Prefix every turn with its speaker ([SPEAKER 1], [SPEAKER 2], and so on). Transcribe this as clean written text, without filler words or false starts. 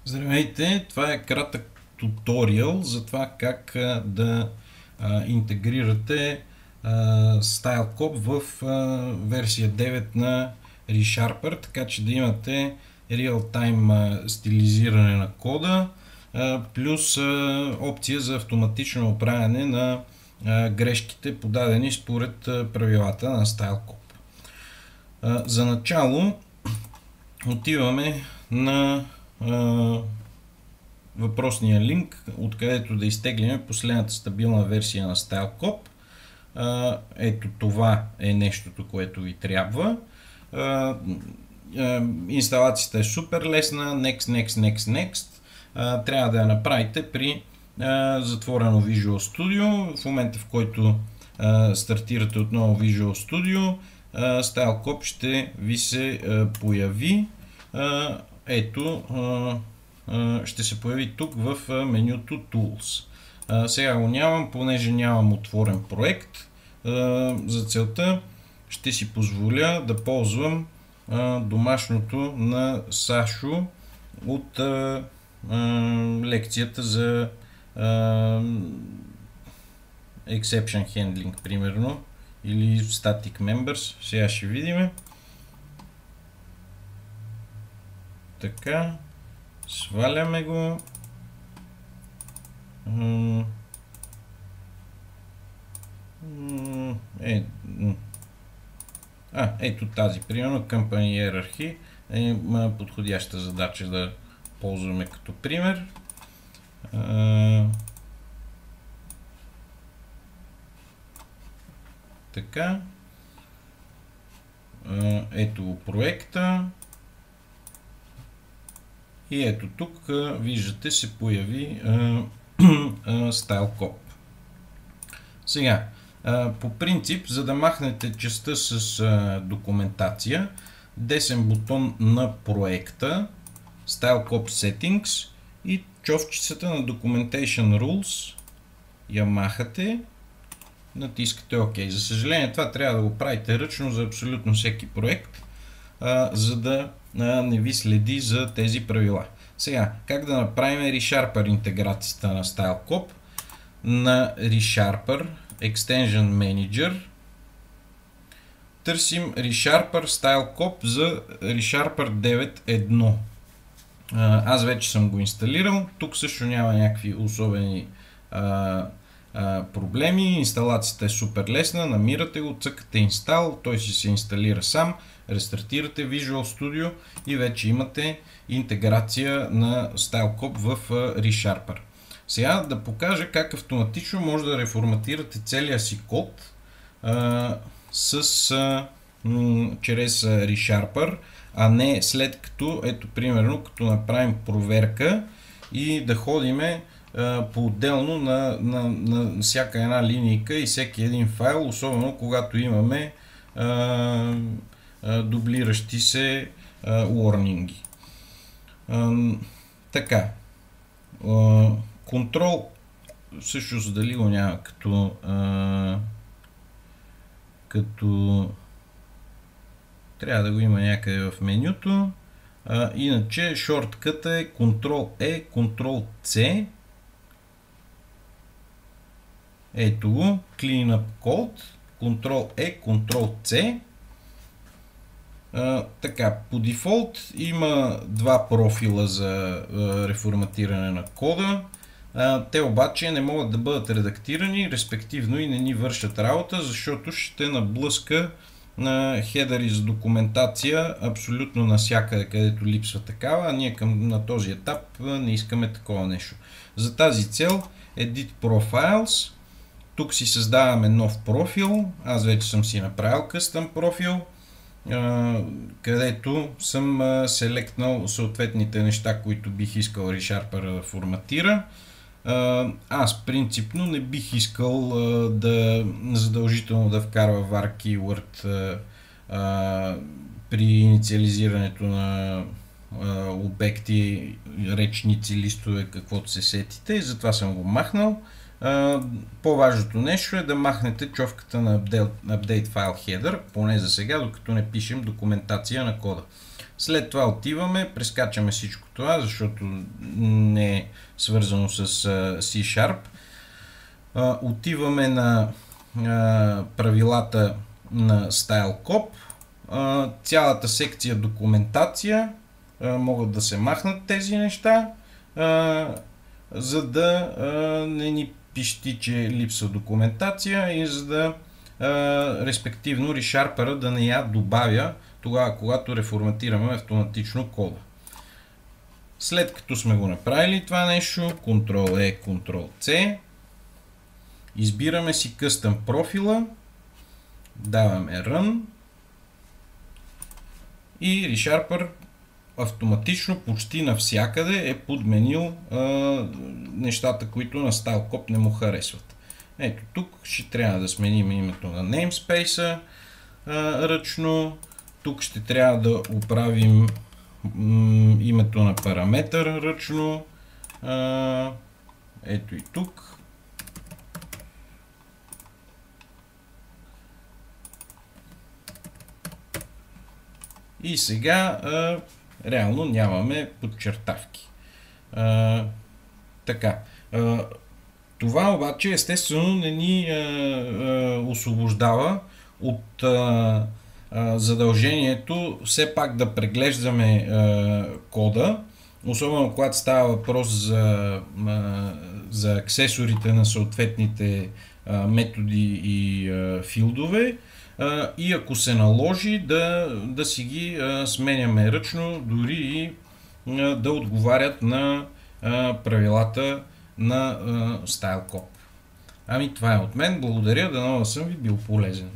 [SPEAKER 1] Здравейте! Това е кратък туториал за това как да интегрирате StyleCop в версия 9 на ReSharper, така че да имате реал-тайм стилизиране на кода, плюс опция за автоматично оправяне на грешките, подадени според правилата на StyleCop. За начало отиваме на въпросния линк, откъдето да изтеглим последната стабилна версия на StyleCop. Ето това е нещото, което ви трябва. Инсталацията е супер лесна. Next. Трябва да я направите при затворено Visual Studio. В момента, в който стартирате отново Visual Studio, StyleCop ще ви се появи. Ето, ще се появи тук в менюто Tools. Сега го нямам, понеже нямам отворен проект. За целта ще си позволя да ползвам домашното на Сашо от лекцията за Exception Handling, примерно, или Static Members. Сега ще видим. Така, сваляме го. Ето тази, примерно, Company Hierarchy е подходяща задача да ползваме като пример. Така. Ето проекта. И ето тук виждате се появи StyleCop. Сега, по принцип, за да махнете частта с документация, десен бутон на проекта, StyleCop Settings и човчицата на Documentation Rules я махате, натискате OK. За съжаление, това трябва да го правите ръчно за абсолютно всеки проект, за да не ви следи за тези правила. Сега, как да направим ReSharper интеграцията на StyleCop? На ReSharper Extension Manager търсим ReSharper StyleCop за ReSharper 9.1. Аз вече съм го инсталирал. Тук също няма някакви особени проблеми. Инсталацията е супер лесна. Намирате го, цъкате Install, той си се инсталира сам. Рестартирате Visual Studio и вече имате интеграция на StyleCop в ReSharper. Сега да покажа как автоматично може да реформатирате целия си код чрез ReSharper, а не след като, ето примерно, като направим проверка и да ходиме по-отделно на всяка една линейка и всеки един файл, особено когато имаме дублиращи се warning. Така. Контрол, всъщност дали го няма като трябва да го има някъде в менюто. Иначе шортката е Ctrl-E, Ctrl-C. Ето го, Clean Up Code, Ctrl-E, Ctrl-C. Така, по дефолт има два профила за реформатиране на кода. Те обаче не могат да бъдат редактирани, респективно и не ни вършат работа, защото ще наблъска на хедъри за документация абсолютно навсякъде, където липсва такава, а ние на този етап не искаме такова нещо. За тази цел Edit Profiles, тук си създаваме нов профил, аз вече съм си направил къстъм профил, където съм селектнал съответните неща, които бих искал ReSharper да форматира. Аз принципно не бих искал задължително да вкарва var keyword при инициализирането на обекти, речници, листове, каквото се сетите, и затова съм го махнал. По-важното нещо е да махнете човката на Update File Header, поне за сега, докато не пишем документация на кода. След това отиваме, прескачаме всичко това, защото не е свързано с C#. Отиваме на правилата на StyleCop. Цялата секция документация, могат да се махнат тези неща, за да не ни пищи, че липсва документация и за да респективно ReSharper да не я добавя тогава, когато реформатираме автоматично кода. След като сме го направили това нещо, Ctrl-E, Ctrl-C, избираме си Custom профила, даваме Run и ReSharper автоматично почти навсякъде е подменил нещата, които на StyleCop не му харесват. Ето тук ще трябва да сменим името на namespace ръчно. Тук ще трябва да оправим името на параметър ръчно. Ето и тук. И сега реално нямаме подчертавки. Така. Това обаче естествено не ни освобождава от задължението все пак да преглеждаме кода, особено когато става въпрос за аксесорите на съответните методи и филдове, и ако се наложи да си ги сменяме ръчно, дори и да отговарят на правилата на StyleCop. Ами това е от мен. Благодаря, дано да съм ви бил полезен.